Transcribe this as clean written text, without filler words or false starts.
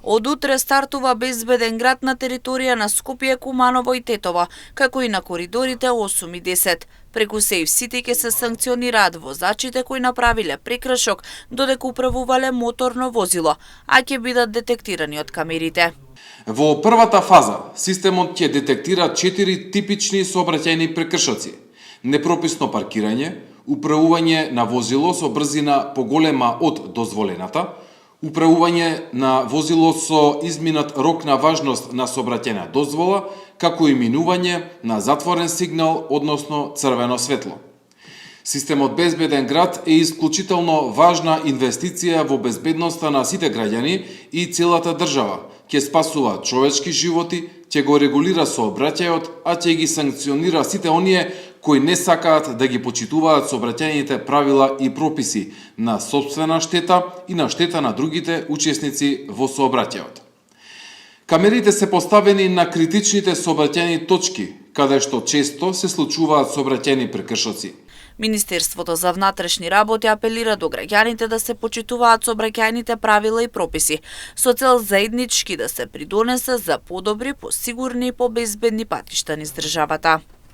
Од утре стартува безбеден град на територија на Скопје, Куманово и Тетово, како и на коридорите 8 и 10. Преку Safe City ќе се санкционираат возачите кои направиле прекршок додека управувале моторно возило, а ќе бидат детектирани од камерите. Во првата фаза, системот ќе детектира 4 типични сообраќајни прекршоци: непрописно паркирање, управување на возило со брзина поголема од дозволената, управување на возило со изминат рок на важност на сообраќајна дозвола, како и минување на затворен сигнал, односно црвено светло. Системот Безбеден град е исклучително важна инвестиција во безбедноста на сите граѓани и целата држава. Ќе спасува човечки животи, ќе го регулира сообраќајот, а ќе ги санкционира сите оние кои не сакаат да ги почитуваат сообраќајните правила и прописи на сопствена штета и на штета на другите учесници во сообраќајот. Камерите се поставени на критичните сообраќајни точки, каде што често се случуваат сообраќајни прекршоци. Министерството за внатрешни работи апелира до граѓаните да се почитуваат сообраќајните правила и прописи, со цел заеднички да се придонесе за подобри, посигурни и побезбедни патишта низ државата.